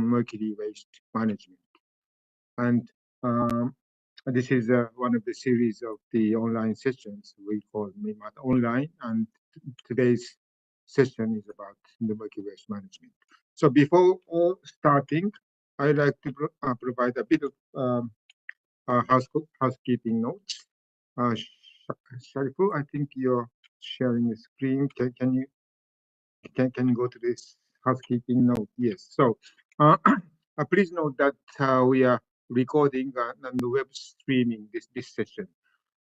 mercury waste management. And this is one of the series of the online sessions we call Minamata Online, and today's session is about the mercury waste management. So before starting, I'd like to provide a bit of housekeeping notes. Sharifu, I think you're sharing the screen. Can you go to this housekeeping note? Yes. So please note that we are recording and the web streaming this session,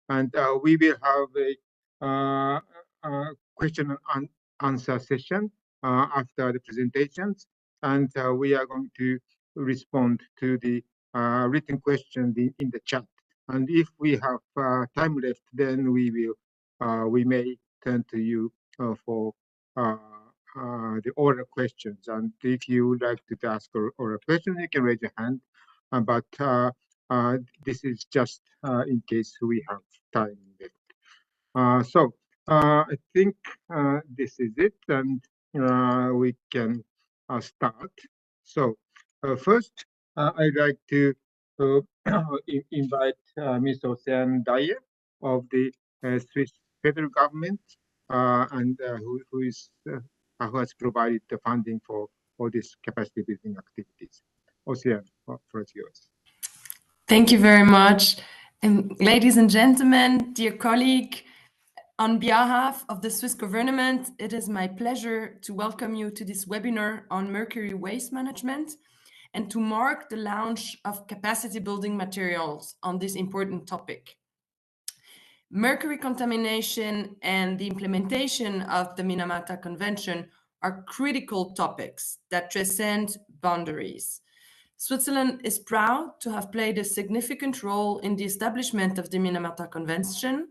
and we will have a question and answer session after the presentations, and we are going to respond to the written questions in the chat. And if we have time left, then we may turn to you for the oral questions. And if you would like to ask oral questions, you can raise your hand. But this is just in case we have time left. So I think this is it, and we can start. So first, I'd like to invite Ms. Ocean Dyer of the Swiss federal government, and who has provided the funding for all these capacity building activities. Ocean, for yours. Thank you very much. And ladies and gentlemen, dear colleague, on behalf of the Swiss government, it is my pleasure to welcome you to this webinar on mercury waste management and to mark the launch of capacity building materials on this important topic. Mercury contamination and the implementation of the Minamata Convention are critical topics that transcend boundaries. Switzerland is proud to have played a significant role in the establishment of the Minamata Convention,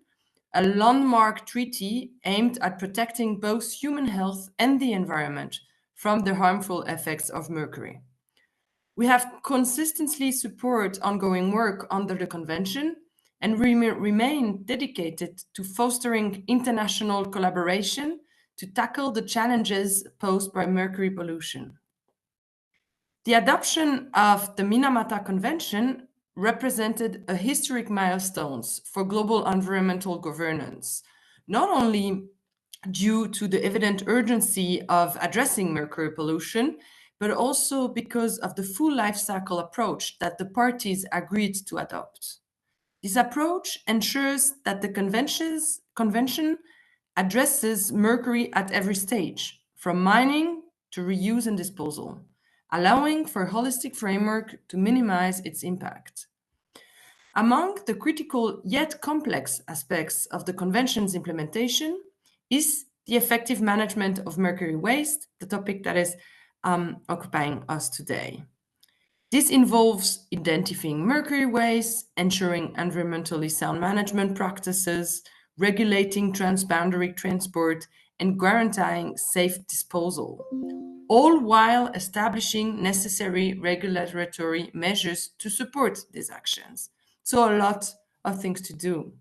a landmark treaty aimed at protecting both human health and the environment from the harmful effects of mercury. We have consistently supported ongoing work under the convention and remain dedicated to fostering international collaboration to tackle the challenges posed by mercury pollution. The adoption of the Minamata Convention represented a historic milestone for global environmental governance, not only due to the evident urgency of addressing mercury pollution, but also because of the full life cycle approach that the parties agreed to adopt. This approach ensures that the convention addresses mercury at every stage, from mining to reuse and disposal, allowing for a holistic framework to minimize its impact. Among the critical yet complex aspects of the convention's implementation is the effective management of mercury waste, the topic that is occupying us today. This involves identifying mercury waste, ensuring environmentally sound management practices, regulating transboundary transport, and guaranteeing safe disposal, all while establishing necessary regulatory measures to support these actions. So a lot of things to do.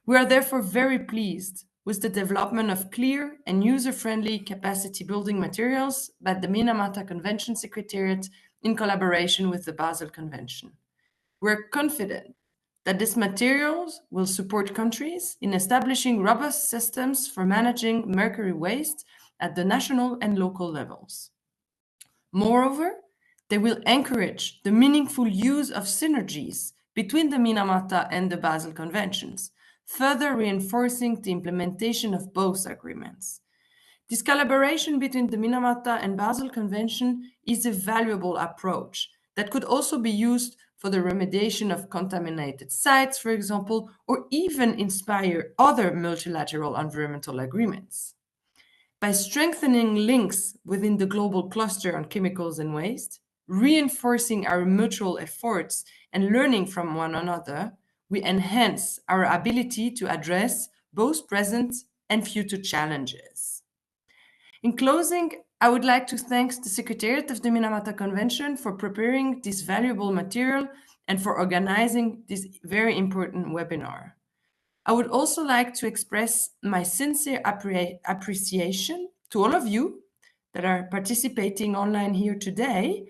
We are therefore very pleased with the development of clear and user-friendly capacity building materials by the Minamata Convention Secretariat in collaboration with the Basel Convention. We're confident that these materials will support countries in establishing robust systems for managing mercury waste at the national and local levels. Moreover, they will encourage the meaningful use of synergies between the Minamata and the Basel Conventions, further reinforcing the implementation of both agreements. This collaboration between the Minamata and Basel Convention is a valuable approach that could also be used for the remediation of contaminated sites, for example, or even inspire other multilateral environmental agreements. By strengthening links within the global cluster on chemicals and waste, reinforcing our mutual efforts and learning from one another, we enhance our ability to address both present and future challenges. In closing, I would like to thank the Secretariat of the Minamata Convention for preparing this valuable material and for organizing this very important webinar. I would also like to express my sincere appreciation to all of you that are participating online here today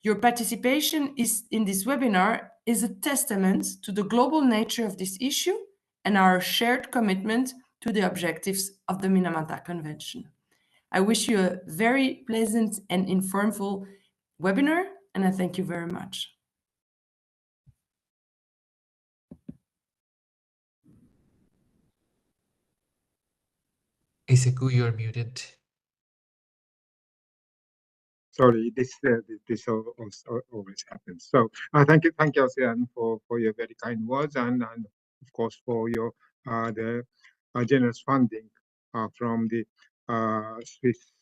Your participation in this webinar is a testament to the global nature of this issue and our shared commitment to the objectives of the Minamata Convention. I wish you a very pleasant and informal webinar, and I thank you very much. Isaku, you're muted. Sorry, this always happens. So thank you, Ocean, for your very kind words, and of course for your the generous funding from the Swiss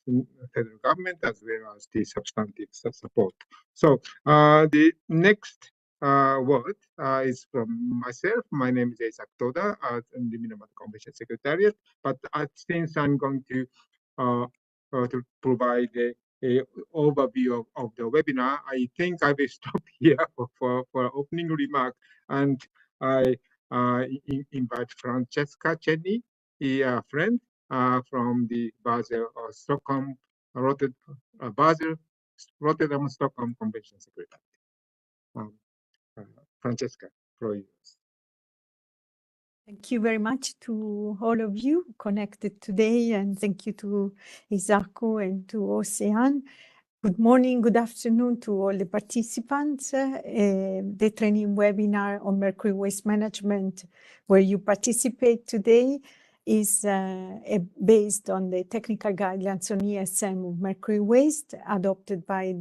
federal government, as well as the substantive support. So the next word is from myself. My name is Isaac Toda, I'm the Minamata Convention Secretariat. But since I'm going to provide a overview of the webinar, I think I will stop here for opening remark, and I invite Francesca Chenny, a friend from the Basel Stockholm Rotterdam Stockholm Convention Secretariat. Francesca, for you. Thank you very much to all of you connected today, and thank you to Isako and to Ocean. Good morning, good afternoon to all the participants. The training webinar on mercury waste management where you participate today is based on the technical guidelines on ESM of mercury waste adopted by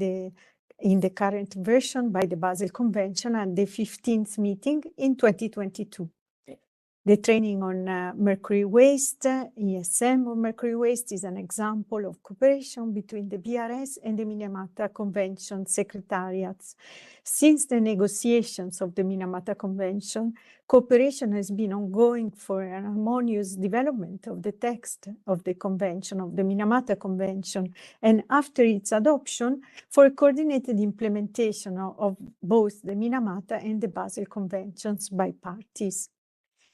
in the current version by the Basel Convention at the 15th meeting in 2022. The training on mercury waste, ESM of mercury waste, is an example of cooperation between the BRS and the Minamata Convention Secretariats. Since the negotiations of the Minamata Convention, cooperation has been ongoing for an harmonious development of the text of the Convention, of the Minamata Convention, and after its adoption, for a coordinated implementation of both the Minamata and the Basel Conventions by parties.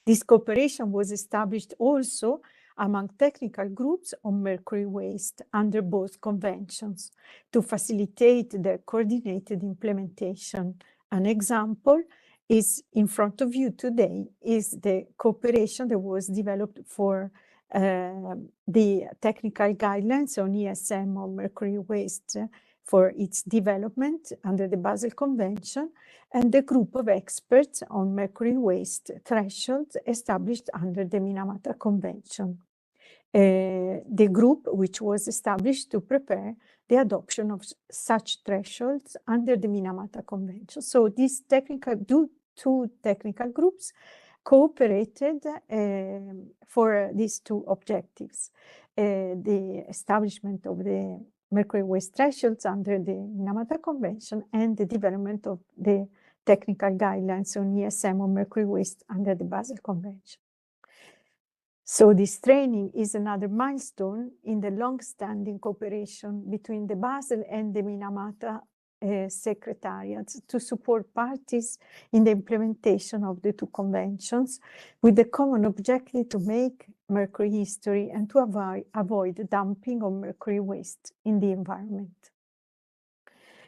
This cooperation was established also among technical groups on mercury waste under both conventions to facilitate their coordinated implementation. An example is in front of you today is the cooperation that was developed for the technical guidelines on ESM on mercury waste for its development under the Basel Convention, and the group of experts on mercury waste thresholds established under the Minamata Convention. The group, which was established to prepare the adoption of such thresholds under the Minamata Convention. So these two technical groups cooperated for these two objectives, the establishment of the mercury waste thresholds under the Minamata Convention and the development of the technical guidelines on ESM on mercury waste under the Basel Convention. So this training is another milestone in the long-standing cooperation between the Basel and the Minamata secretariats to support parties in the implementation of the two conventions with the common objective to make mercury history and to avoid dumping of mercury waste in the environment.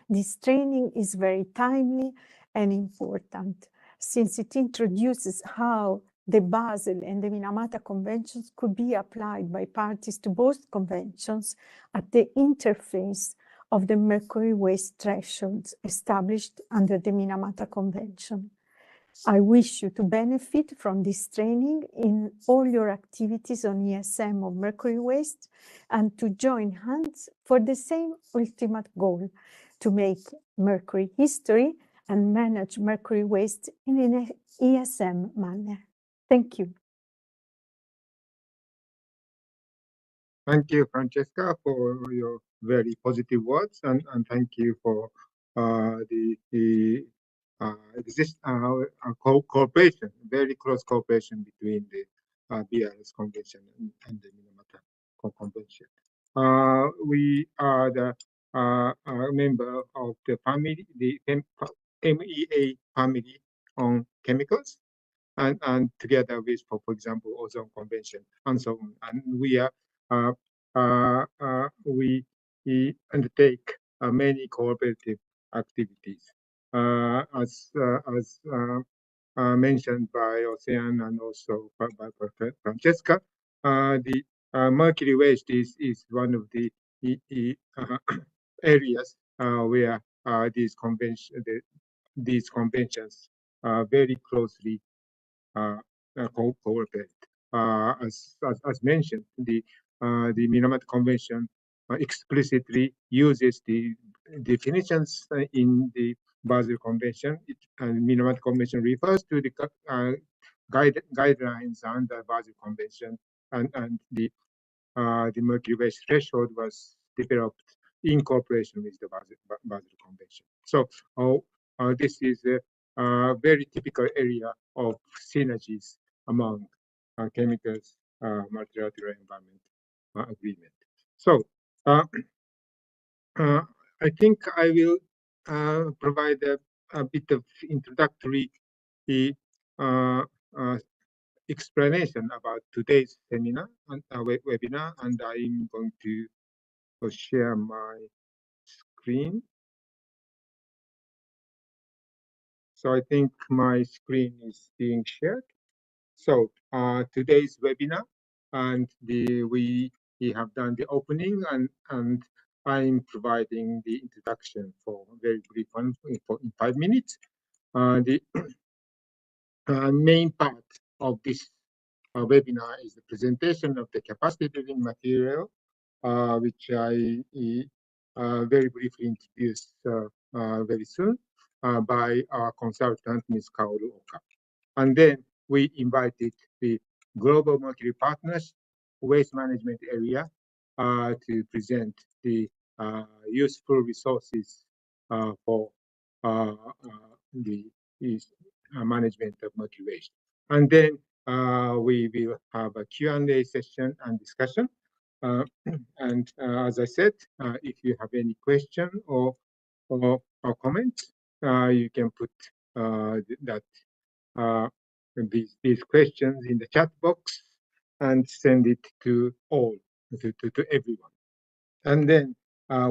This training is very timely and important since it introduces how the Basel and the Minamata Conventions could be applied by parties to both conventions at the interface of the mercury waste thresholds established under the Minamata Convention. I wish you to benefit from this training in all your activities on ESM of mercury waste and to join hands for the same ultimate goal, to make mercury history and manage mercury waste in an ESM manner. Thank you. Thank you, Francesca, for your very positive words, and thank you for cooperation, very close cooperation between the BRS Convention and the Minamata Convention. We are the member of the family, the MEA family on chemicals, and together with, for example, Ozone Convention and so on. And we are we undertake many cooperative activities. As mentioned by Ocean and also by Francesca, the mercury waste is one of the areas where these conventions very closely cooperate. As mentioned, the Minamata Convention explicitly uses the definitions in the Basel Convention. Minamata Convention refers to the guidelines under Basel Convention, and the mercury waste threshold was developed in cooperation with the Basel Convention. So this is a very typical area of synergies among chemicals multilateral environment agreement. So I think I will provide a bit of introductory explanation about today's seminar and webinar, and I'm going to share my screen. So I think my screen is being shared. So today's webinar, and we have done the opening, and I'm providing the introduction for a very brief one in 5 minutes. The main part of this webinar is the presentation of the capacity building material, which I very briefly introduce very soon by our consultant, Ms. Kaoru Oka. And then we invited the Global Mercury Partnership waste management area to present the useful resources for the management of mercury waste. And then we will have a Q&A session and discussion. And as I said, if you have any question or comments, you can put these questions in the chat box and send it to everyone. And then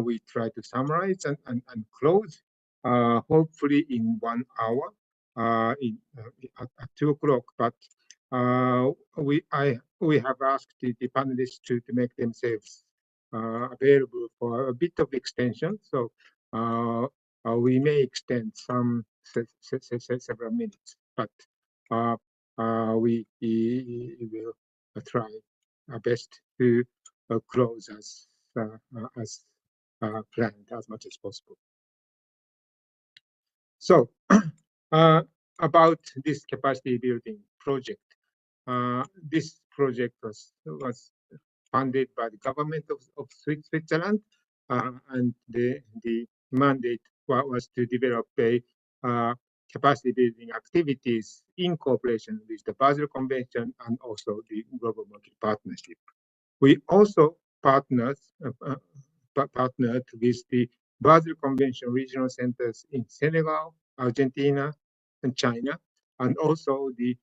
we try to summarize and close, hopefully in 1 hour at 2 o'clock. But we have asked the panelists to make themselves available for a bit of extension. So we may extend some several minutes, but we will try our best to close as planned as much as possible. So about this capacity building project, this project was funded by the government of Switzerland, and the mandate was to develop a capacity building activities in cooperation with the Basel Convention and also the Global Mercury Partnership. We also partnered with the Basel Convention regional centers in Senegal, Argentina, and China, and also the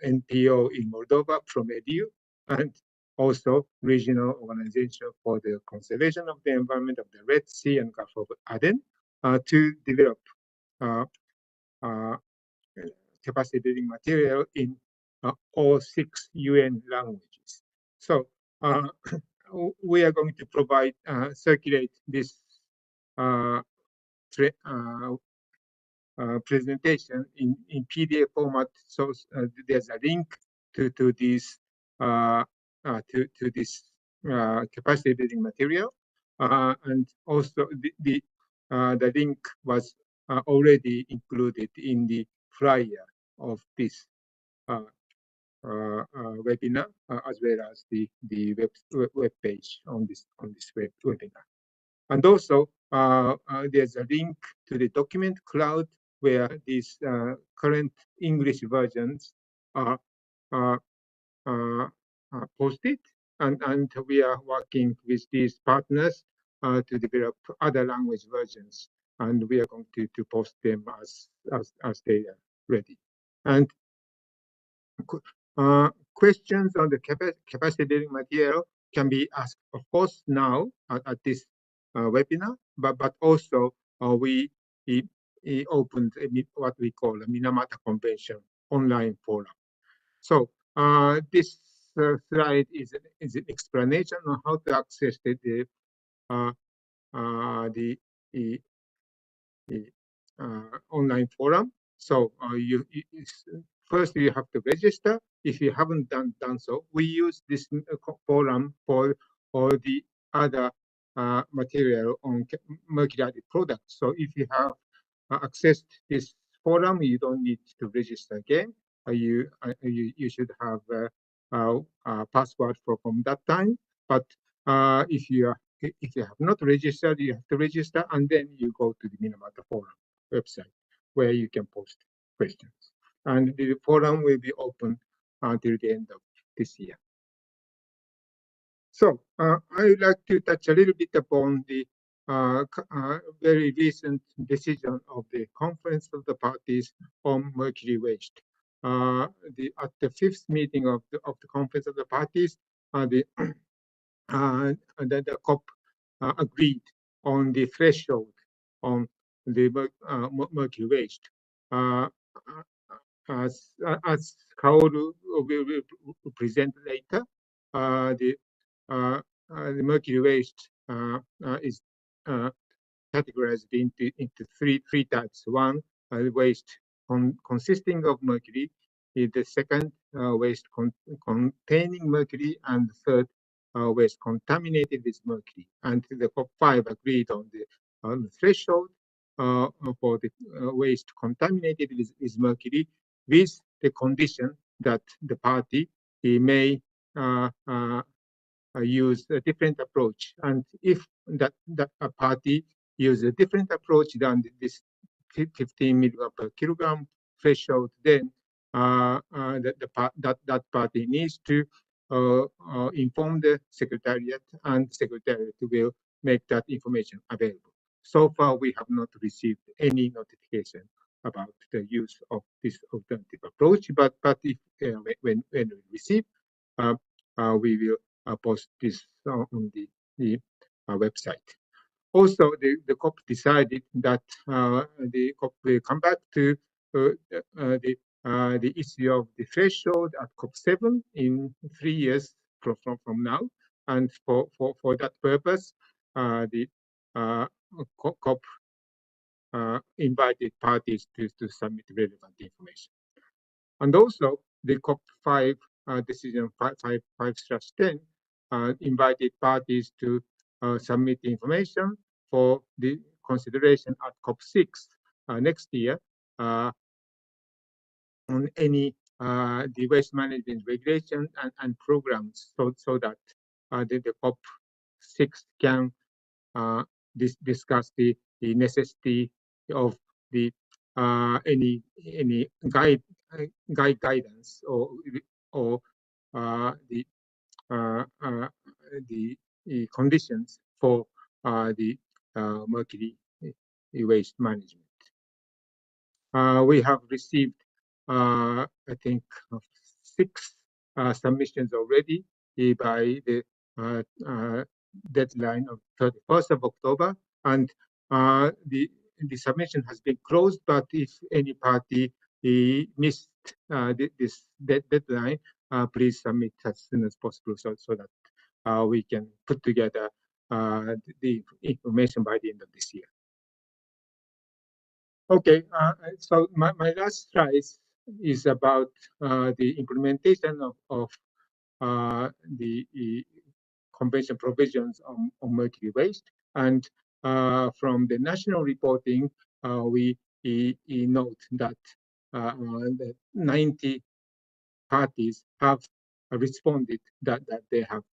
NPO in Moldova, PROMEDIU, and also regional organization for the conservation of the environment of the Red Sea and Gulf of Aden to develop capacity building material in all 6 UN languages. So we are going to provide, circulate this presentation in PDF format. So there's a link to this capacity building material, and also the link was already included in the flyer of this webinar, as well as the web page on this webinar. And also there's a link to the document cloud where these current English versions are posted, and we are working with these partners to develop other language versions, and we are going to post them as they are ready. And questions on the capacity building material can be asked, of course, now at this webinar, but also we opened what we call a Minamata Convention online forum. So this slide is an explanation on how to access the online forum. So first you have to register. If you haven't done so, we use this forum for all the other material on mercury-added products. So if you have accessed this forum, you don't need to register again. You should have a password from that time. But if you have not registered, you have to register, and then you go to the Minamata forum website where you can post questions. And the forum will be open until the end of this year. So I would like to touch a little bit upon the very recent decision of the Conference of the Parties on Mercury Waste. At the fifth meeting of the Conference of the Parties, the COP agreed on the threshold on the mercury waste. As Kaoru will present later, the mercury waste is categorized into three types. One, waste consisting of mercury. The second, waste containing mercury, and the third, waste contaminated with mercury. And the COP5 agreed on the threshold for the waste contaminated with mercury, with the condition that the party may use a different approach. And if that a party use a different approach than this 15 milligram per kilogram threshold, then that party needs to inform the Secretariat, and the Secretariat will make that information available. So far, we have not received any notification about the use of this alternative approach, but if when we receive, we will post this on the website. Also, the COP decided that the COP will come back to the issue of the threshold at COP7 in 3 years from now, and for that purpose, the COP invited parties to submit relevant information. And also, the COP5 decision 5/10 invited parties to submit information for the consideration at COP6 next year on any the waste management regulation and programs, so that the COP6 can discuss the necessity of the any guidance or the conditions for the mercury waste management. We have received, I think, 6 submissions already by the deadline of 31st of October, and the submission has been closed. But if any party missed this deadline, please submit as soon as possible, so that we can put together the information by the end of this year. Okay, so my last slide is about the implementation of the convention provisions on mercury waste. And from the national reporting, we note that the 90 parties have responded that they have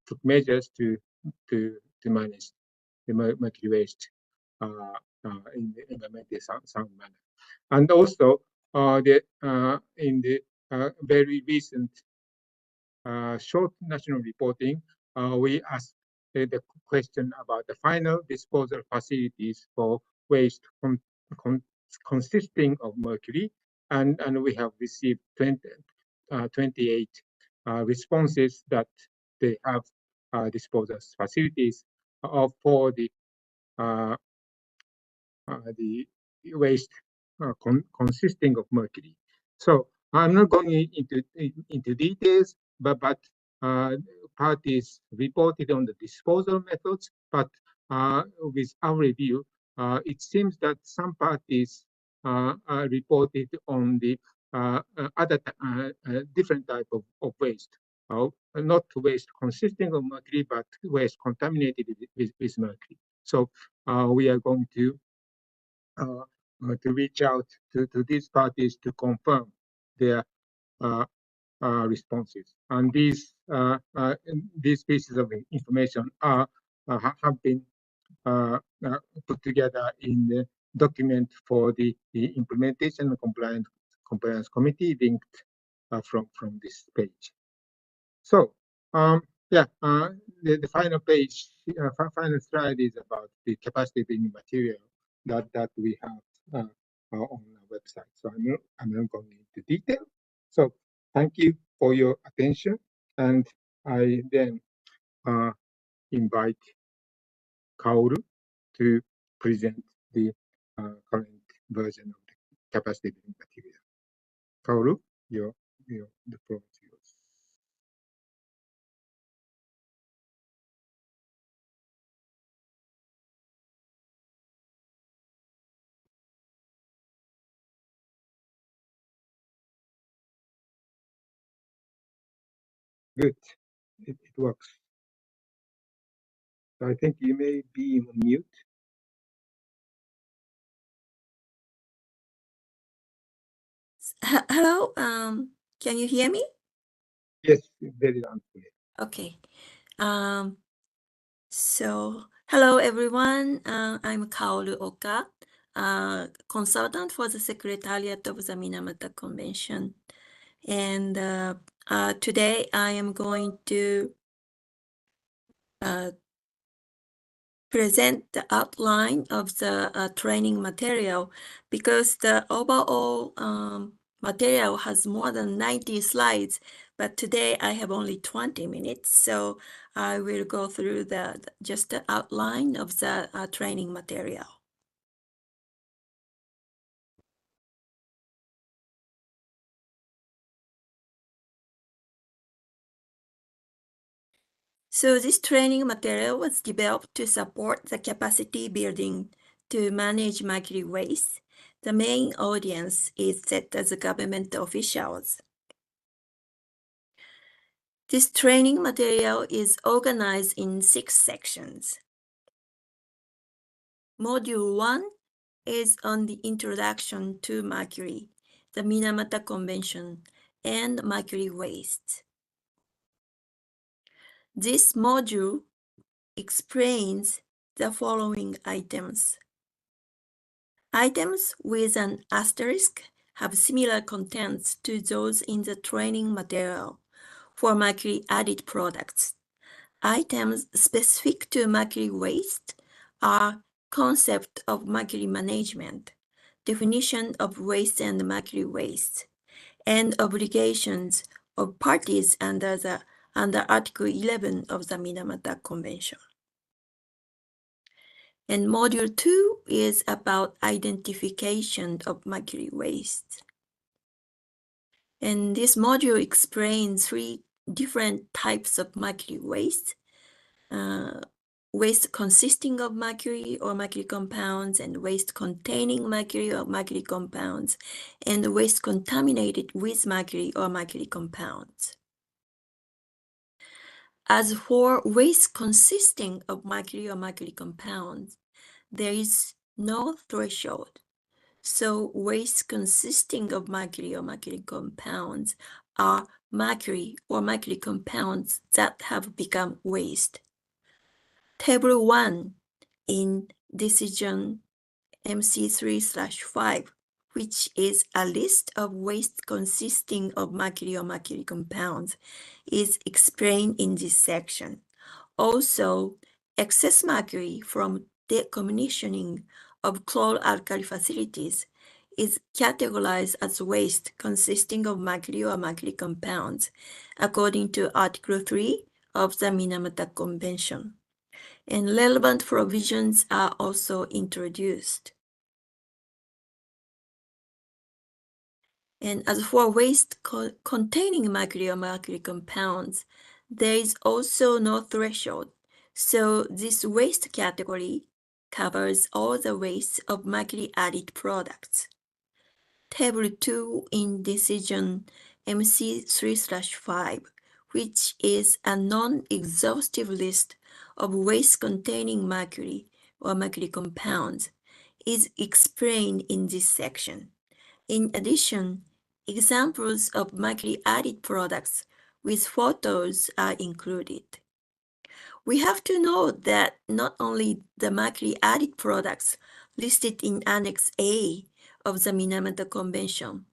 took measures to manage the mercury waste in the sound manner. And also, in the very recent short national reporting, we asked the question about the final disposal facilities for waste consisting of mercury, and we have received 28 responses that they have disposal facilities for the waste consisting of mercury. So I'm not going into details, but parties reported on the disposal methods, but with our review, it seems that some parties reported on the other different type of waste, not waste consisting of mercury, but waste contaminated with mercury. So we are going to reach out to these parties to confirm their responses. And these pieces of information have been put together in the document for the implementation and compliance committee linked from this page. So yeah, the final page, final slide is about the capacity building material that we have on our website. So I'm not going into detail. So thank you for your attention, and I then invite Kaoru to present the current version of the capacity building material. Kaoru, the floor is yours. Good, it works. So I think you may be on mute. Hello, can you hear me? Yes, very loud. Okay. So hello everyone. I'm Kaoru Oka, consultant for the Secretariat of the Minamata Convention. And today I am going to present the outline of the training material, because the overall material has more than 90 slides, but today I have only 20 minutes, so I will go through just the outline of the training material. So this training material was developed to support the capacity building to manage mercury waste. The main audience is set as government officials. This training material is organized in 6 sections. Module 1 is on the introduction to mercury, the Minamata Convention, and mercury waste. This module explains the following items. Items with an asterisk have similar contents to those in the training material for mercury-added products. Items specific to mercury waste are concept of mercury management, definition of waste and mercury waste, and obligations of parties under Article 11 of the Minamata Convention. And Module 2 is about identification of mercury waste. And this module explains 3 different types of mercury waste. Waste consisting of mercury or mercury compounds, and waste containing mercury or mercury compounds, and waste contaminated with mercury or mercury compounds. As for waste consisting of mercury or mercury compounds, there is no threshold. So waste consisting of mercury or mercury compounds are mercury or mercury compounds that have become waste. Table 1 in decision MC3/5, which is a list of waste consisting of mercury or mercury compounds, is explained in this section. Also, excess mercury from decommissioning of chloralkali facilities is categorized as waste consisting of mercury or mercury compounds, according to Article 3 of the Minamata Convention. and relevant provisions are also introduced. And as for waste containing mercury or mercury compounds, there is also no threshold. So this waste category covers all the waste of mercury-added products. Table 2 in decision MC3/5, which is a non-exhaustive list of waste containing mercury or mercury compounds, is explained in this section. In addition, examples of mercury-added products with photos are included. We have to note that not only the mercury-added products listed in Annex A of the Minamata Convention,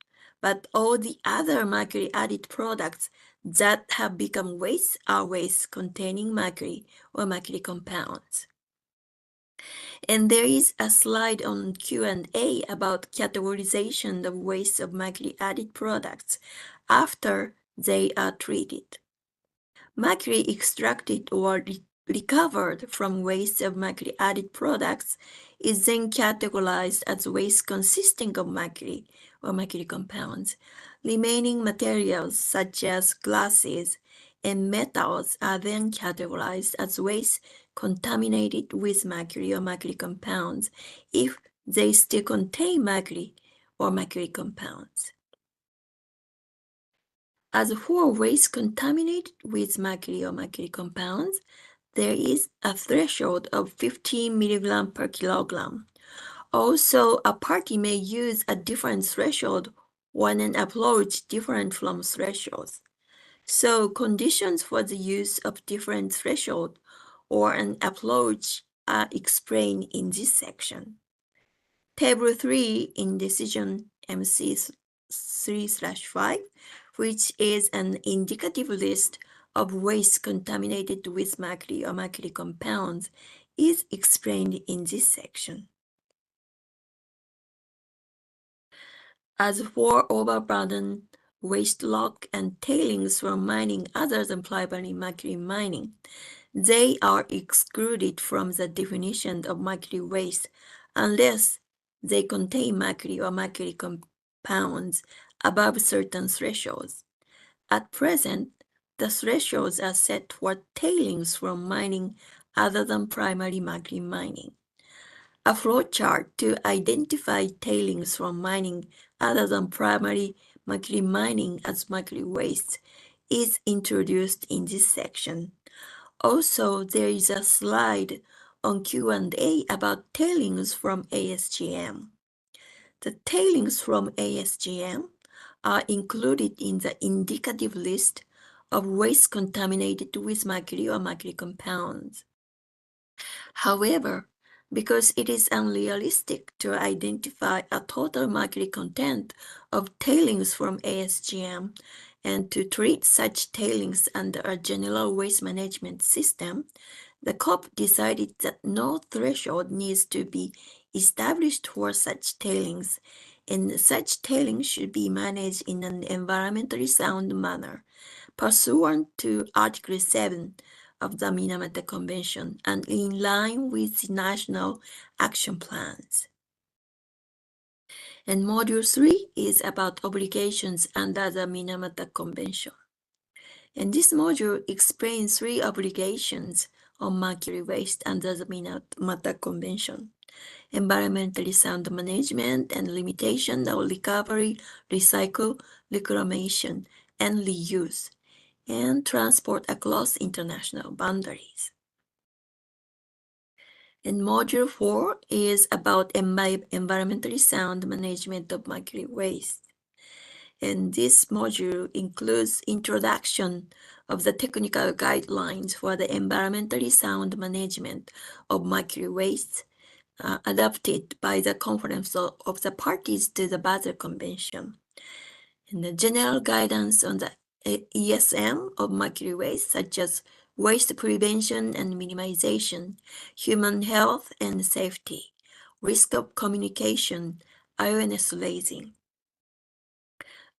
but all the other mercury-added products that have become waste are waste containing mercury or mercury compounds. And there is a slide on Q&A about categorization of waste of mercury-added products after they are treated. Mercury extracted or recovered from waste of mercury-added products is then categorized as waste consisting of mercury or mercury compounds. Remaining materials such as glasses and metals are then categorized as waste contaminated with mercury or mercury compounds if they still contain mercury or mercury compounds. As for waste contaminated with mercury or mercury compounds, there is a threshold of 15 milligram per kilogram. Also, a party may use a different threshold when an approach different from thresholds. So conditions for the use of different threshold or an approach are explained in this section. Table 3 in decision MC3/5, which is an indicative list of waste contaminated with mercury or mercury compounds, is explained in this section. As for overburden, waste rock, and tailings from mining other than primary mercury mining, they are excluded from the definition of mercury waste unless they contain mercury or mercury compounds above certain thresholds. At present, the thresholds are set for tailings from mining other than primary mercury mining. A flowchart to identify tailings from mining other than primary mercury mining as mercury waste is introduced in this section. Also, there is a slide on Q&A about tailings from ASGM. The tailings from ASGM are included in the indicative list of waste contaminated with mercury or mercury compounds. However, because it is unrealistic to identify a total mercury content of tailings from ASGM and to treat such tailings under a general waste management system, the COP decided that no threshold needs to be established for such tailings, and such tailings should be managed in an environmentally sound manner, pursuant to Article 7 of the Minamata Convention and in line with the national action plans. And Module 3 is about obligations under the Minamata Convention. And this module explains 3 obligations on mercury waste under the Minamata Convention: environmentally sound management and limitation of recovery, recycle, reclamation, and reuse, and transport across international boundaries. And Module 4 is about environmentally sound management of mercury waste. And this module includes introduction of the technical guidelines for the environmentally sound management of mercury waste, adopted by the Conference of the Parties to the Basel Convention, and the general guidance on the ESM of mercury waste, such as waste prevention and minimization, human health and safety, risk of communication, awareness raising,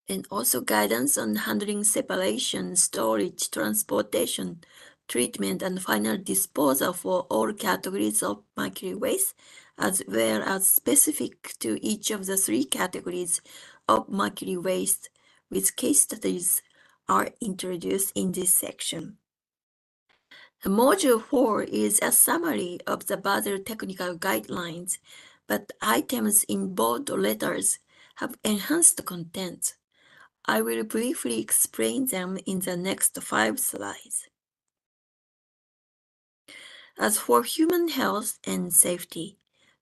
and also guidance on handling separation, storage, transportation, treatment, and final disposal for all categories of mercury waste, as well as specific to each of the 3 categories of mercury waste, with case studies are introduced in this section. Module 4 is a summary of the Basel technical guidelines, but items in bold letters have enhanced content. I will briefly explain them in the next 5 slides. As for human health and safety,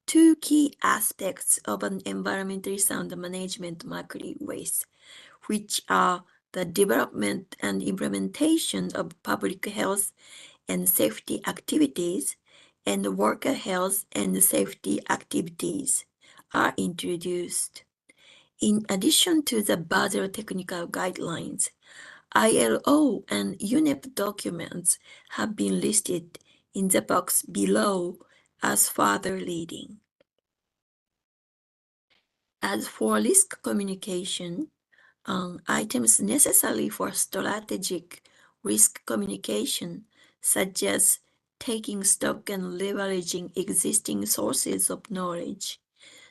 2 key aspects of an environmentally sound management mercury waste, which are the development and implementation of public health and safety activities and worker health and safety activities, are introduced. In addition to the Basel technical guidelines, ILO and UNEP documents have been listed in the box below as further reading. As for risk communication, items necessary for strategic risk communication, such as taking stock and leveraging existing sources of knowledge,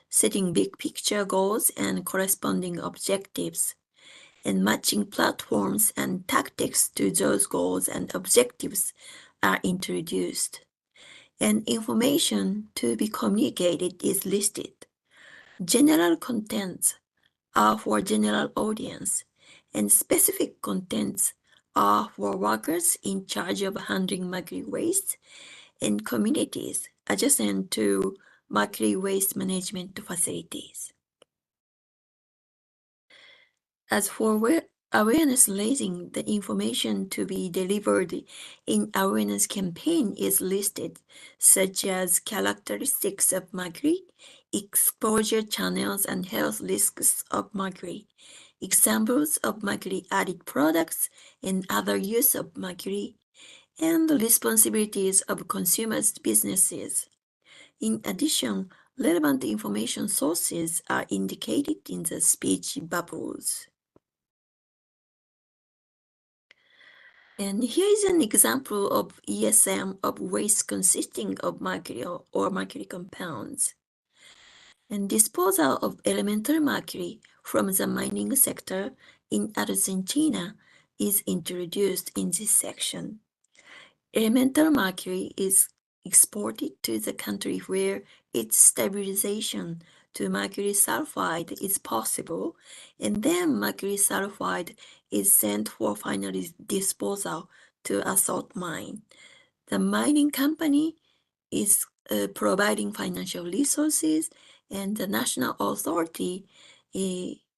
setting big picture goals and corresponding objectives, and matching platforms and tactics to those goals and objectives are introduced. And information to be communicated is listed. General contents are for general audience, and specific contents are for workers in charge of handling mercury waste and communities adjacent to mercury waste management facilities. As for awareness raising, the information to be delivered in awareness campaign is listed, such as characteristics of mercury, exposure channels and health risks of mercury, examples of mercury-added products and other use of mercury, and the responsibilities of consumers' businesses. In addition, relevant information sources are indicated in the speech bubbles. And here is an example of ESM of waste consisting of mercury or mercury compounds. And disposal of elemental mercury from the mining sector in Argentina is introduced in this section. Elemental mercury is exported to the country where its stabilization to mercury sulfide is possible, and then mercury sulfide is sent for final disposal to a salt mine. The mining company is providing financial resources, and the national authority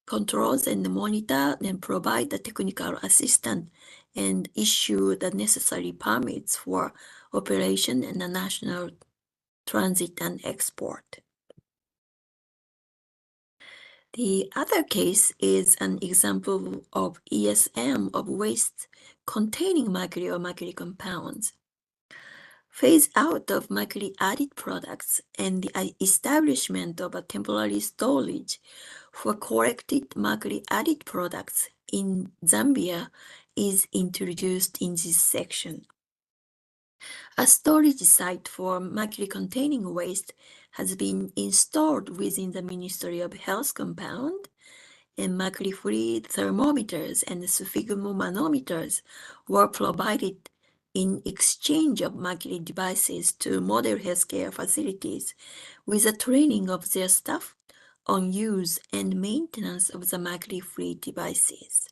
controls and monitor and provide the technical assistance and issue the necessary permits for operation and the national transit and export. The other case is an example of ESM of waste containing mercury or mercury compounds. Phase out of mercury-added products and the establishment of a temporary storage for collected mercury-added products in Zambia is introduced in this section. A storage site for mercury-containing waste has been installed within the Ministry of Health compound, and mercury-free thermometers and sphygmomanometers were provided in exchange of mercury devices to model healthcare facilities with the training of their staff on use and maintenance of the mercury-free devices.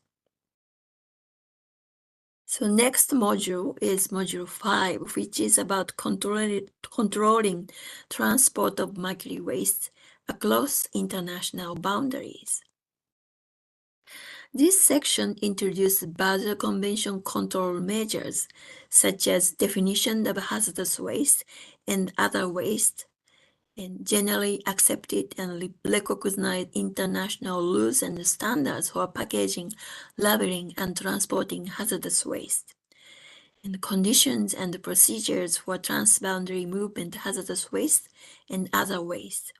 So next module is module 5, which is about controlling transport of mercury waste across international boundaries. This section introduces Basel Convention control measures, such as definition of hazardous waste and other waste, and generally accepted and recognized international rules and standards for packaging, labeling, and transporting hazardous waste, and conditions and procedures for transboundary movement hazardous waste and other waste,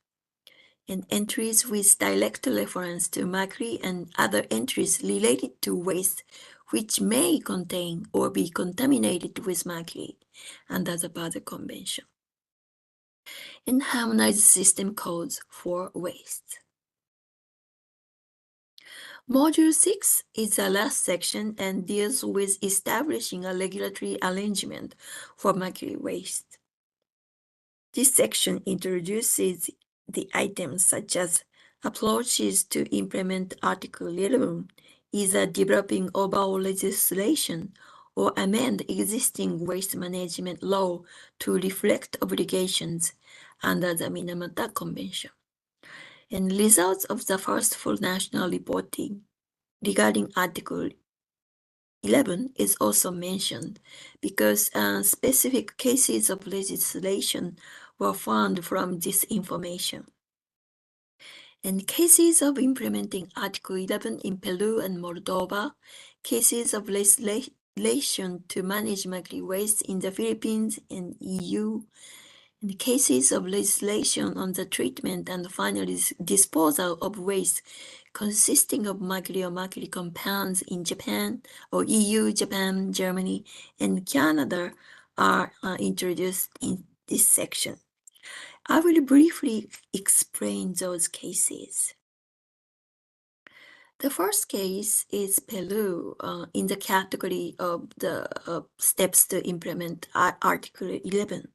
and entries with direct reference to mercury and other entries related to waste which may contain or be contaminated with mercury under the Basel Convention, and harmonized system codes for waste. Module 6 is the last section and deals with establishing a regulatory arrangement for mercury waste. This section introduces the items such as approaches to implement Article 11, either developing overall legislation or amend existing waste management law to reflect obligations under the Minamata Convention, and results of the first full national reporting regarding Article 11 is also mentioned because specific cases of legislation were found from this information. And cases of implementing Article 11 in Peru and Moldova, cases of legislation to manage mercury waste in the Philippines and EU, and cases of legislation on the treatment and final disposal of waste consisting of mercury or mercury compounds in Japan or EU, Japan, Germany, and Canada are introduced in this section. I will briefly explain those cases. The first case is Peru in the category of the steps to implement Article 11.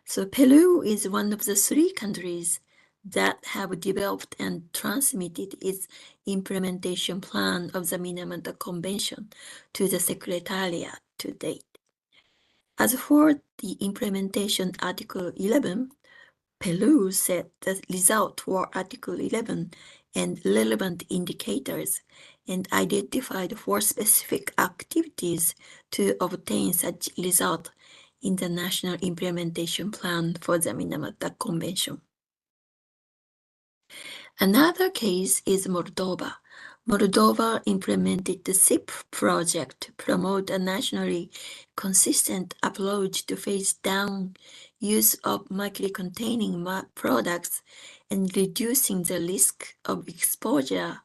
So Peru is one of the 3 countries that have developed and transmitted its implementation plan of the Minamata Convention to the Secretariat to date. As for the implementation Article 11, Peru set the result for Article 11 and relevant indicators and identified 4 specific activities to obtain such result in the National Implementation Plan for the Minamata Convention. Another case is Moldova. Moldova implemented the SIP project to promote a nationally consistent approach to phase down use of mercury-containing products and reducing the risk of exposure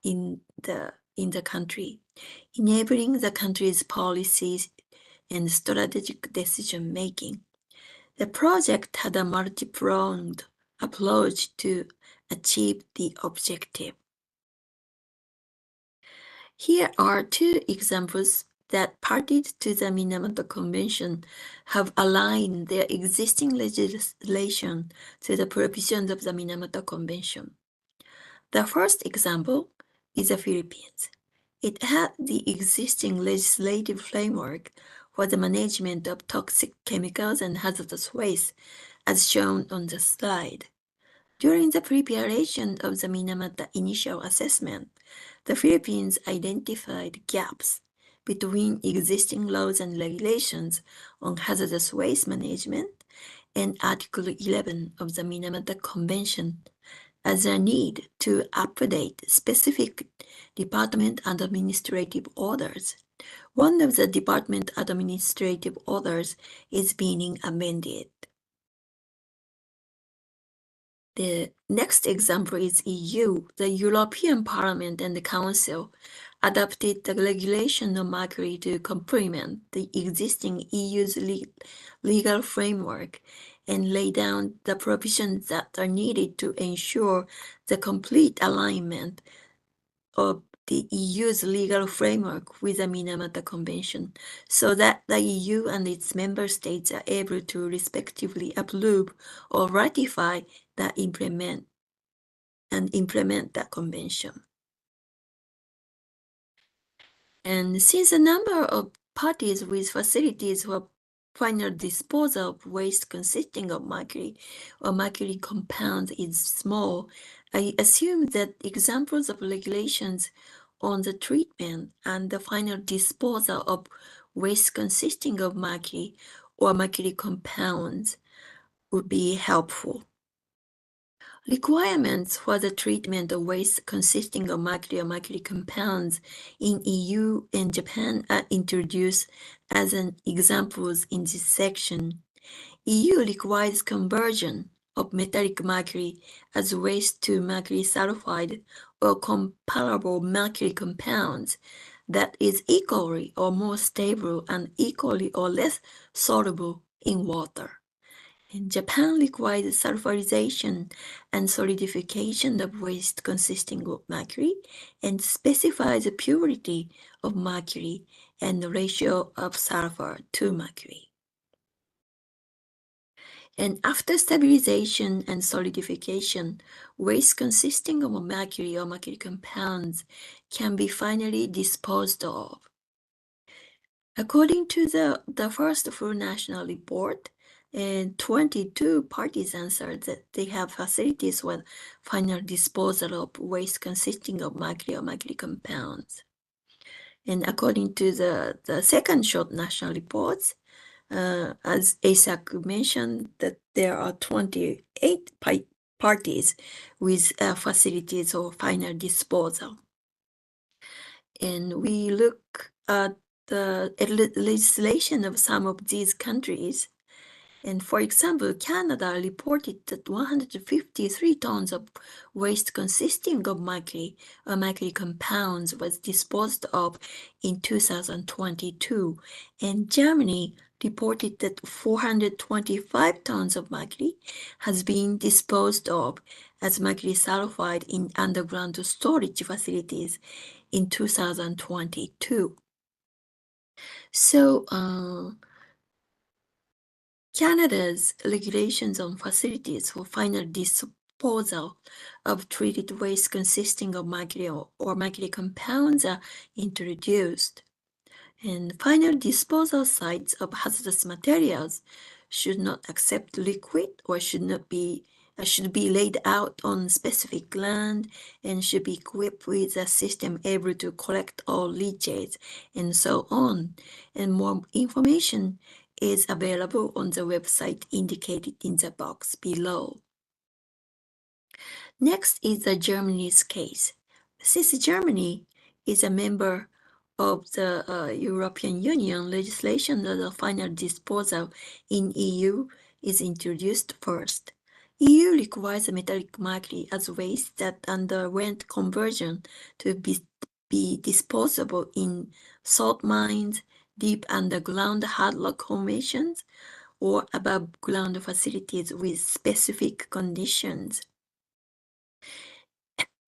in the country, enabling the country's policies and strategic decision-making. The project had a multi-pronged approach to achieve the objective. Here are 2 examples that parties to the Minamata Convention have aligned their existing legislation to the provisions of the Minamata Convention. The first example is the Philippines. It had the existing legislative framework for the management of toxic chemicals and hazardous waste, as shown on the slide. During the preparation of the Minamata initial assessment, the Philippines identified gaps between existing laws and regulations on hazardous waste management and Article 11 of the Minamata Convention as a need to update specific department administrative orders. One of the department administrative orders is being amended. The next example is EU. The European Parliament and the Council adopted the regulation of mercury to complement the existing EU's legal framework and lay down the provisions that are needed to ensure the complete alignment of the EU's legal framework with the Minamata Convention, so that the EU and its member states are able to respectively approve or ratify that implement that convention. And since the number of parties with facilities for final disposal of waste consisting of mercury or mercury compounds is small, I assume that examples of regulations on the treatment and the final disposal of waste consisting of mercury or mercury compounds would be helpful. Requirements for the treatment of waste consisting of mercury or mercury compounds in EU and Japan are introduced as examples in this section. EU requires conversion of metallic mercury as waste to mercury sulfide or comparable mercury compounds that is equally or more stable and equally or less soluble in water. And Japan requires sulfurization and solidification of waste consisting of mercury and specifies the purity of mercury and the ratio of sulfur to mercury. And after stabilization and solidification, waste consisting of mercury or mercury compounds can be finally disposed of. According to the first full national report, 22 parties answered that they have facilities with final disposal of waste consisting of mercury or mercury compounds. And according to the second short national reports, as ASAC mentioned, that there are 28 parties with facilities or final disposal. And we look at the legislation of some of these countries. And for example, Canada reported that 153 tons of waste consisting of mercury or mercury compounds was disposed of in 2022. And Germany reported that 425 tons of mercury has been disposed of as mercury sulfide in underground storage facilities in 2022. So, Canada's regulations on facilities for final disposal of treated waste consisting of mercury or mercury compounds are introduced. And final disposal sites of hazardous materials should not accept liquid or should be laid out on specific land and should be equipped with a system able to collect all leachates and so on. And more information is available on the website indicated in the box below. Next is the Germany's case. Since Germany is a member of the European Union, legislation of the final disposal in EU is introduced first. EU requires metallic mercury as waste that underwent conversion to be disposable in salt mines, deep underground hard rock formations, or above ground facilities with specific conditions.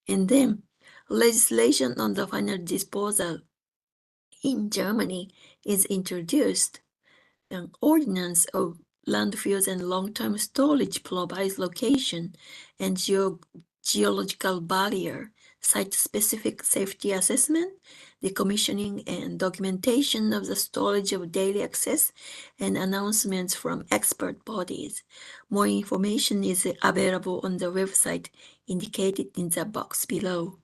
And then legislation on the final disposal in Germany is introduced. An ordinance of landfills and long-term storage provides location and geological barrier, site-specific safety assessment, decommissioning and documentation of the storage of daily access, and announcements from expert bodies. More information is available on the website indicated in the box below.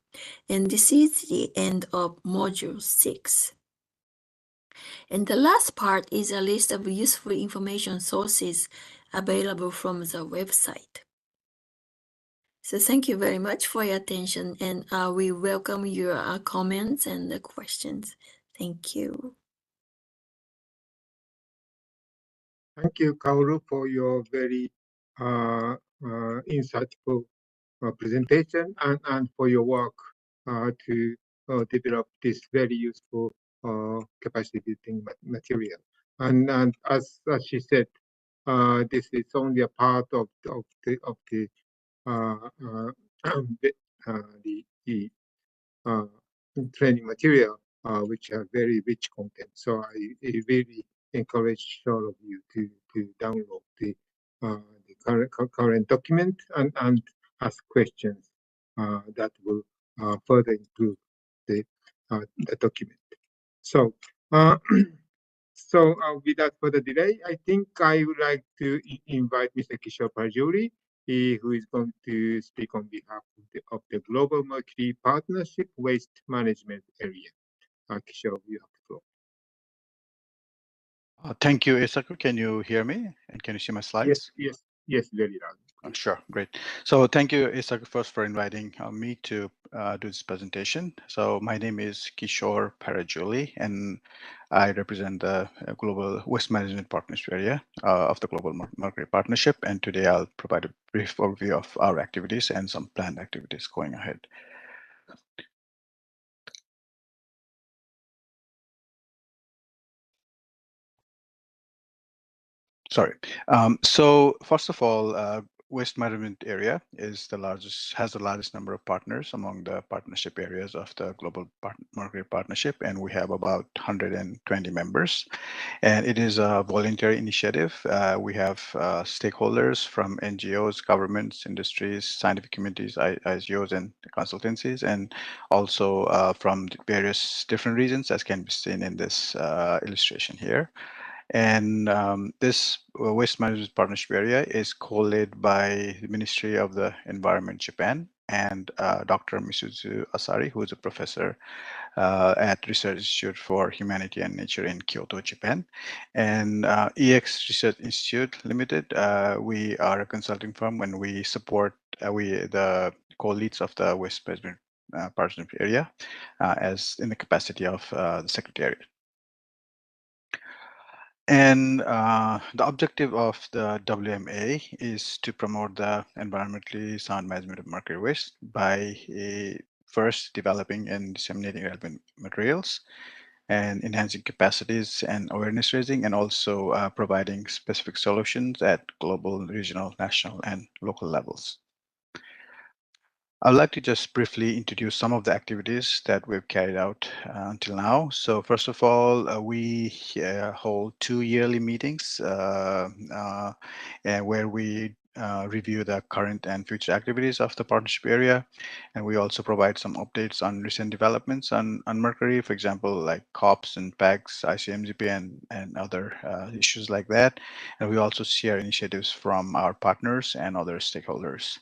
And this is the end of Module 6. And the last part is a list of useful information sources available from the website. So thank you very much for your attention, and we welcome your comments and questions. Thank you. Thank you, Kaoru, for your very insightful presentation and for your work to develop this very useful capacity building material. And as she said, this is only a part of the training material, which have very rich content. So I really encourage all of you to download the current document and ask questions that will further improve the document. So, without further delay, I think I would like to invite Mr. Kishore Parjuri, who is going to speak on behalf of the Global Mercury Partnership Waste Management Area. Kishore, you have the floor. Thank you, Isaku. Can you hear me? And can you see my slides? Yes, very loud. Sure, great. So thank you, Isaku, first for inviting me to do this presentation. So my name is Kishore Parajuli, and I represent the Global Waste Management Partnership area of the Global Mercury Partnership. And today I'll provide a brief overview of our activities and some planned activities going ahead. Sorry. So first of all, waste management area is has the largest number of partners among the partnership areas of the Global Mercury Partnership, and we have about 120 members. And it is a voluntary initiative. We have stakeholders from NGOs, governments, industries, scientific communities, ISOs, and consultancies, and also from various different regions, as can be seen in this illustration here. And this waste management partnership area is co-led by the Ministry of the Environment, Japan, and Dr. Misuzu Asari, who is a professor at Research Institute for Humanity and Nature in Kyoto, Japan. And EX Research Institute Limited, we are a consulting firm when we support the co-leads of the waste management partnership area as in the capacity of the Secretariat. And the objective of the WMA is to promote the environmentally sound management of mercury waste by first developing and disseminating relevant materials and enhancing capacities and awareness raising, and also providing specific solutions at global, regional, national, and local levels. I'd like to just briefly introduce some of the activities that we've carried out until now. So first of all, we hold 2 yearly meetings where we review the current and future activities of the partnership area. And we also provide some updates on recent developments on Mercury, for example, like COPS and PEGs, ICMGP, and other issues like that. And we also share initiatives from our partners and other stakeholders.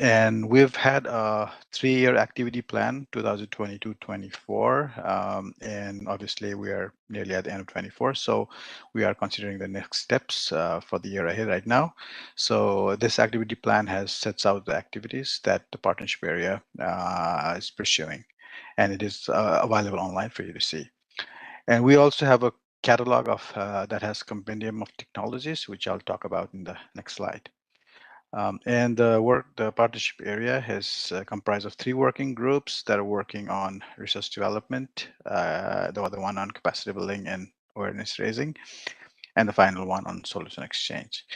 And we've had a 3-year activity plan, 2022-24, and obviously we are nearly at the end of 24, so we are considering the next steps for the year ahead right now. So this activity plan sets out the activities that the partnership area is pursuing, and it is available online for you to see. And we also have a catalog of that has compendium of technologies, which I'll talk about in the next slide. And the partnership area has comprised of 3 working groups that are working on research development, the other one on capacity building and awareness raising, and the final one on solution exchange.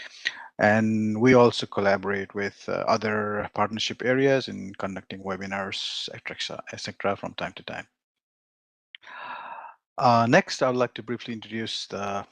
And we also collaborate with other partnership areas in conducting webinars, etc., from time to time. Next, I would like to briefly introduce the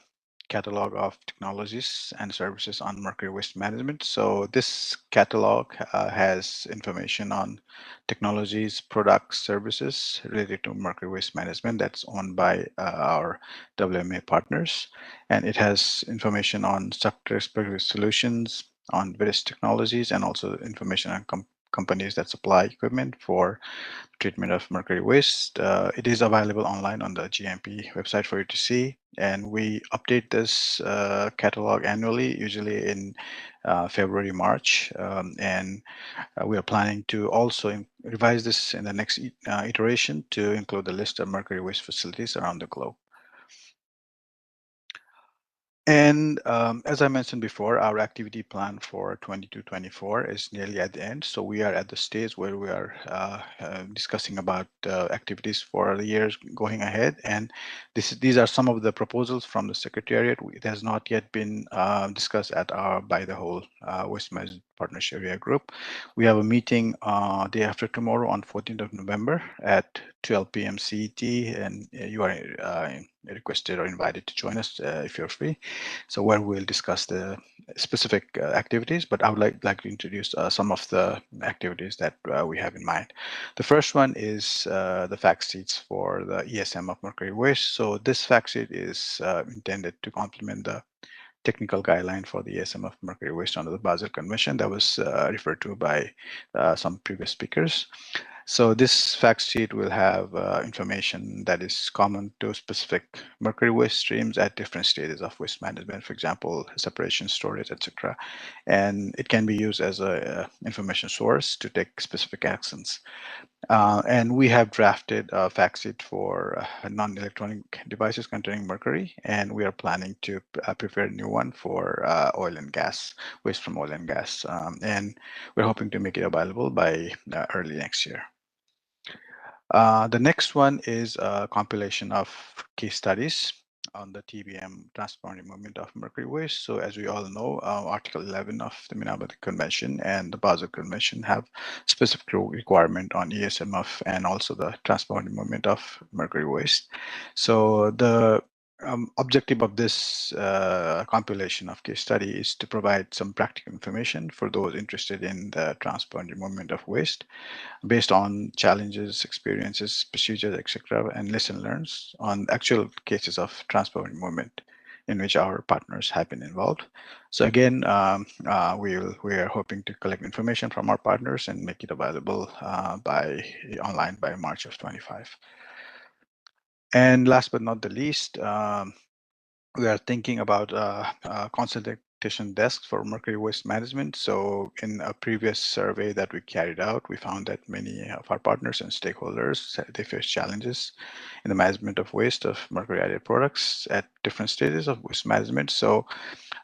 catalog of technologies and services on mercury waste management. So this catalog has information on technologies, products, services related to mercury waste management that's owned by our WMA partners. And it has information on sector-specific solutions, on various technologies, and also information on companies that supply equipment for treatment of mercury waste. It is available online on the GMP website for you to see, and we update this catalog annually, usually in February, March, and we are planning to also revise this in the next iteration to include the list of mercury waste facilities around the globe. And as I mentioned before, our activity plan for 22-24 is nearly at the end. So we are at the stage where we are discussing about activities for the years going ahead. And these are some of the proposals from the Secretariat. It has not yet been discussed by the whole Waste Management Partnership Area Group. We have a meeting day after tomorrow on 14th of November at 12 p.m. CET, and you are requested or invited to join us if you're free. So where we'll discuss the specific activities, but I would like to introduce some of the activities that we have in mind. The first one is the fact sheets for the ESM of mercury waste. So this fact sheet is intended to complement the technical guideline for the ESM of mercury waste under the Basel Convention that was referred to by some previous speakers. So this fact sheet will have information that is common to specific mercury waste streams at different stages of waste management, for example, separation, storage, etc. And it can be used as an information source to take specific actions. And we have drafted a fact sheet for non-electronic devices containing mercury, and we are planning to prepare a new one for oil and gas, waste from oil and gas. And we're hoping to make it available by early next year. The next one is a compilation of case studies the TBM, transport and movement of mercury waste. So as we all know, Article 11 of the Minamata Convention and the Basel Convention have specific requirement on ESMF and also the transport and movement of mercury waste. So the objective of this compilation of case study is to provide some practical information for those interested in the transport and movement of waste based on challenges, experiences, procedures, etc., and lesson learned on actual cases of transport and movement in which our partners have been involved. So again, we are hoping to collect information from our partners and make it available online by March of 25. And last but not the least, we are thinking about consultation desks for mercury waste management. So in a previous survey that we carried out, we found that many of our partners and stakeholders, they face challenges in the management of waste of mercury-added products at different stages of waste management. So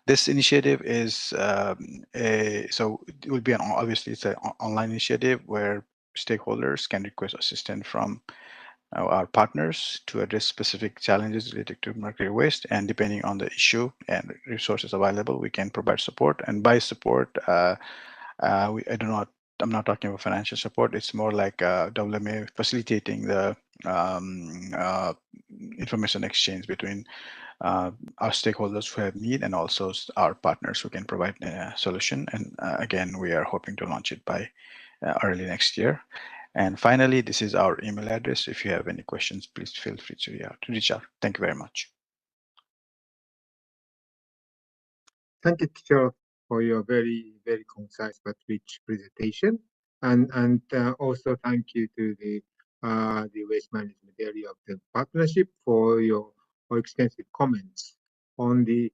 this initiative is so it will be obviously it's an online initiative where stakeholders can request assistance from our partners to address specific challenges related to mercury waste, and depending on the issue and resources available, we can provide support. And by support, I'm not talking about financial support. It's more like WMA facilitating the information exchange between our stakeholders who have need and also our partners who can provide a solution. And again, we are hoping to launch it by early next year. And finally, this is our email address. If you have any questions, please feel free to reach out. Thank you very much. Thank you, teacher, for your very, very concise but rich presentation. And also thank you to the waste management area of the partnership for your extensive comments on the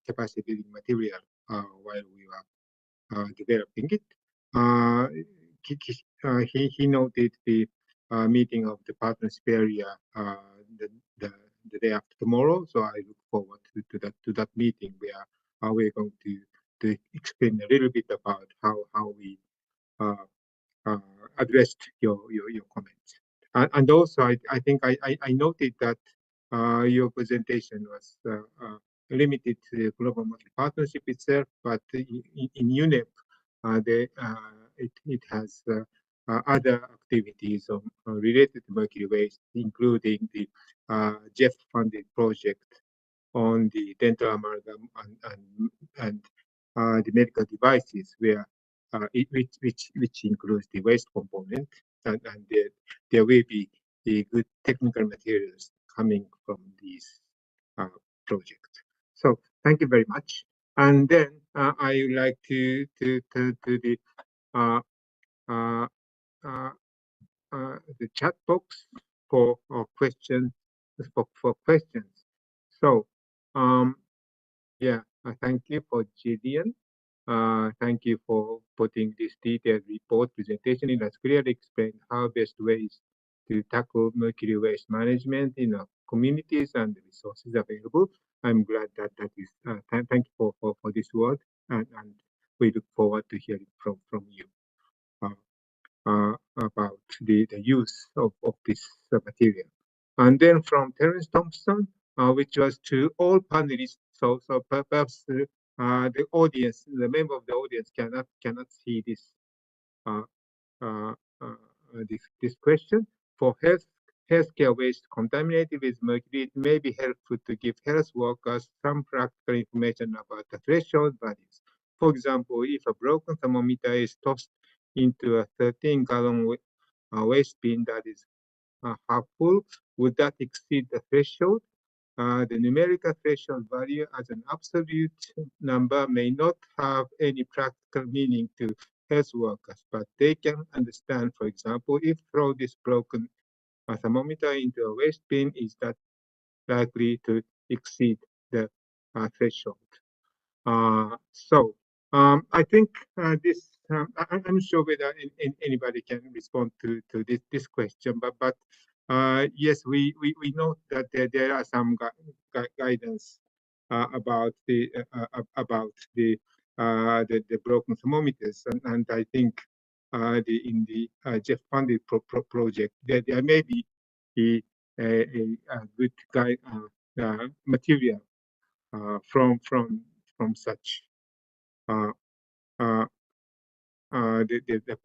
capacity building material while we were developing it. He noted the meeting of the partnership area the day after tomorrow. So I look forward to that meeting where we're going to explain a little bit about how we addressed your comments. And also, I think I noted that your presentation was limited to the Global Mercury Partnership itself, but in UNEP, it has other activities related to mercury waste, including the JEF-funded project on the dental amalgam and the medical devices, where which includes the waste component, and there will be the good technical materials coming from these projects. So thank you very much. And then I would like to the chat box for questions. So yeah, thank you for Jillian. Thank you for putting this detailed report presentation. It has clearly explained how best ways to tackle mercury waste management in our communities and the resources available. I'm glad that is. Thank you for this word, and we look forward to hearing from you about the use of this material. And then from Terence Thompson, which was to all panelists. So perhaps the audience, the member of the audience cannot see this this question. For healthcare waste contaminated with mercury, it may be helpful to give health workers some practical information about the threshold values. For example, if a broken thermometer is tossed into a 13-gallon waste bin that is half full, would that exceed the threshold? The numerical threshold value as an absolute number may not have any practical meaning to health workers, but they can understand, for example, if throw this broken thermometer into a waste bin, is that likely to exceed the threshold? So I think this, I'm sure whether anybody can respond to this question, but yes, we know that there are some guidance about the broken thermometers, and I think in the JEF funded project there may be good guide material from such the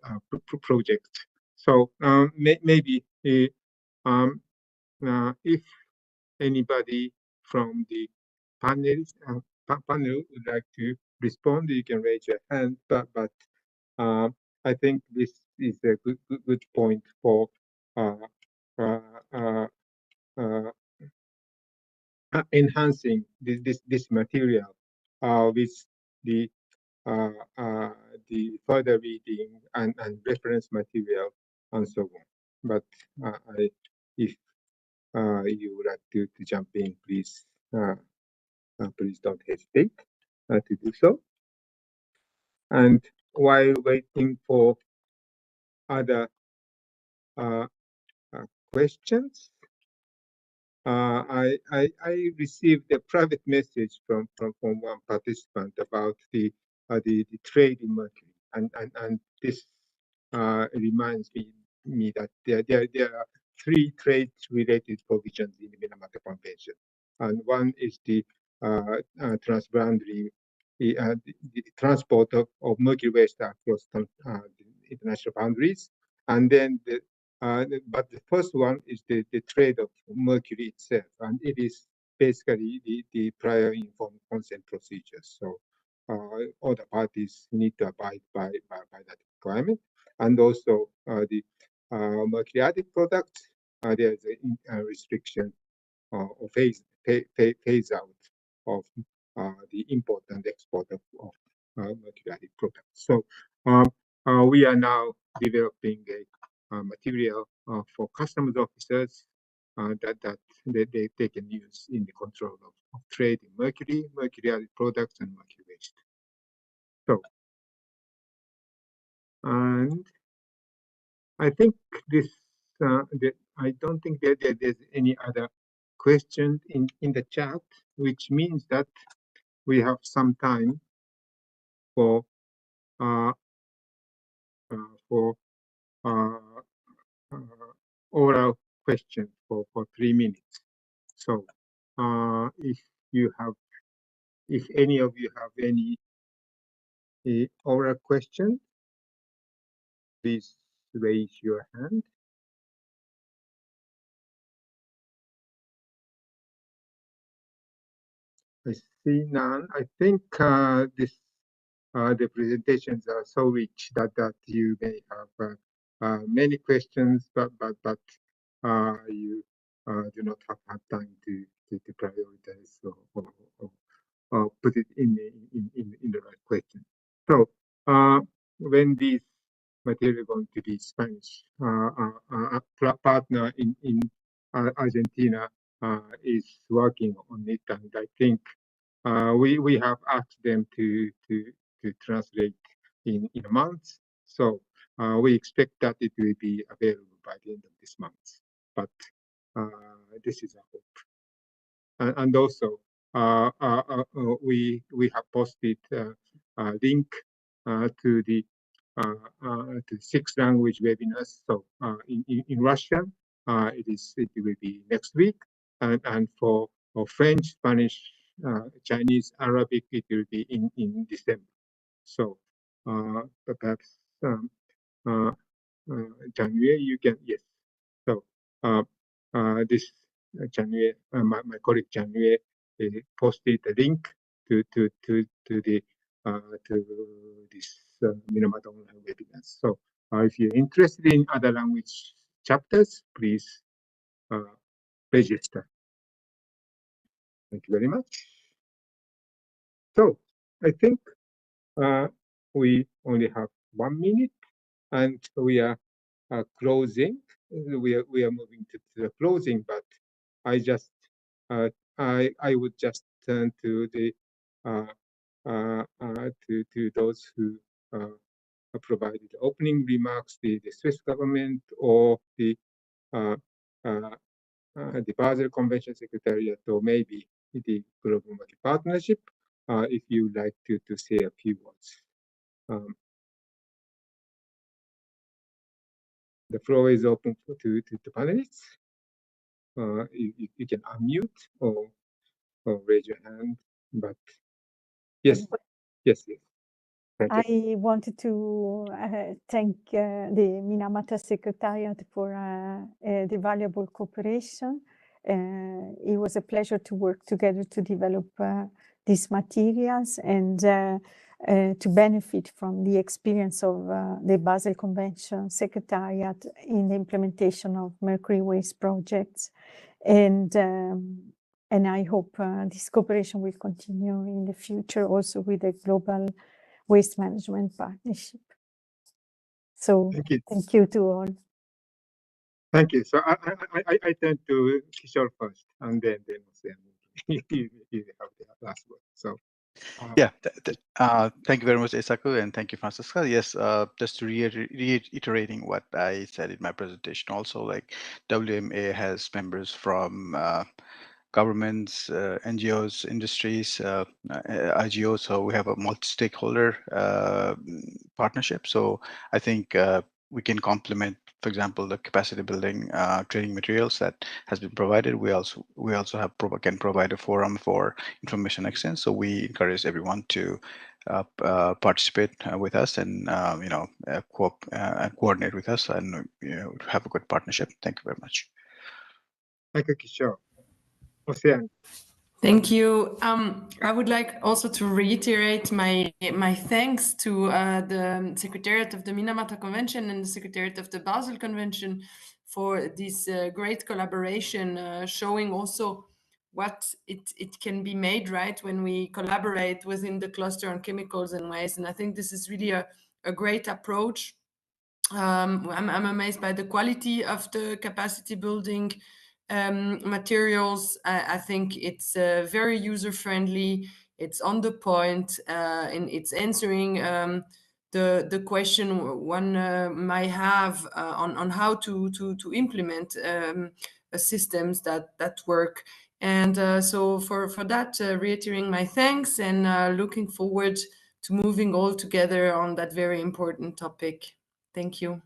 project. So maybe if anybody from the panel would like to respond, you can raise your hand. But I think this is a good point for enhancing this material with the further reading and reference material and so on. But if you would like to jump in, please please don't hesitate to do so. And while waiting for other questions, I received a private message from one participant about the trade in mercury, and this reminds me that there are three trade-related provisions in the Minamata Convention, and one is the transboundary the transport of mercury waste across the international boundaries, and then but the first one is the trade of mercury itself, and it is basically the prior informed consent procedures. So all the parties need to abide by that requirement, and also the mercury-added products. There is a restriction or phase out of the import and export of mercury-added products. So we are now developing a material for customs officers that they can use in the control of trade in mercury-added products, and mercury waste. So, and I think this, I don't think that there's any other question in the chat, which means that we have some time for oral questions for 3 minutes. So if any of you have any oral question, please raise your hand. I see none. I think the presentations are so rich that you may have many questions, but you do not have time to prioritize or put it in the right question. So when these material going to be Spanish, partner in Argentina is working on it, and I think we have asked them to translate in a month. So we expect that it will be available by the end of this month. But this is a hope. And also we have posted a link to the 6 language webinars. So in Russian, it will be next week, and for French, Spanish, Chinese, Arabic, it will be in December. So perhaps January you can, yes. So this January, my colleague January posted a link to the to this Minamata Online webinars. So if you're interested in other language chapters, please register. Thank you very much. So I think we only have 1 minute, and we are closing. We are moving to the closing, but I just I would just turn to the to those who provided opening remarks, the Swiss government or the Basel Convention Secretariat, or maybe the Global Mercury Partnership, if you would like to say a few words. The floor is open to panelists. you can unmute or raise your hand. But yes, yes. Thank you. I wanted to thank the Minamata Secretariat for the valuable cooperation. It was a pleasure to work together to develop these materials and to benefit from the experience of the Basel Convention Secretariat in the implementation of mercury waste projects. And I hope this cooperation will continue in the future also with the Global Waste Management Partnership. So thank you to all. Thank you. So I turn to Kishore first, and then you have the last word. So yeah, thank you very much, Eisaku, and thank you, Francisca. Yes, just to reiterating what I said in my presentation, also like WMA has members from governments, NGOs, industries, IGOs. So we have a multi-stakeholder partnership. So I think we can complement, for example, the capacity building training materials that has been provided. We also can provide a forum for information exchange. So we encourage everyone to participate with us and coordinate with us and have a good partnership. Thank you very much. Thank you, Kishore. Ocean. Thank you. I would like also to reiterate my thanks to the Secretariat of the Minamata Convention and the Secretariat of the Basel Convention for this great collaboration, showing also what it can be made, right, when we collaborate within the cluster on chemicals and waste. And I think this is really a great approach. I'm amazed by the quality of the capacity building materials. I think it's very user-friendly. It's on the point, and it's answering the question one might have on how to implement systems that work. And so for that, reiterating my thanks and looking forward to moving all together on that very important topic. Thank you.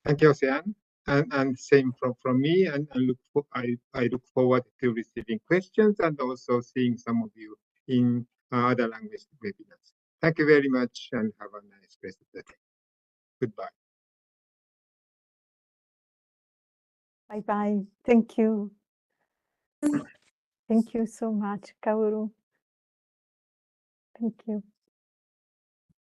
Thank you, Ocean. And same from me. And I look forward to receiving questions and also seeing some of you in other language webinars. Thank you very much and have a nice rest of the day. Goodbye. Bye-bye. Thank you. Thank you so much, Kaoru. Thank you.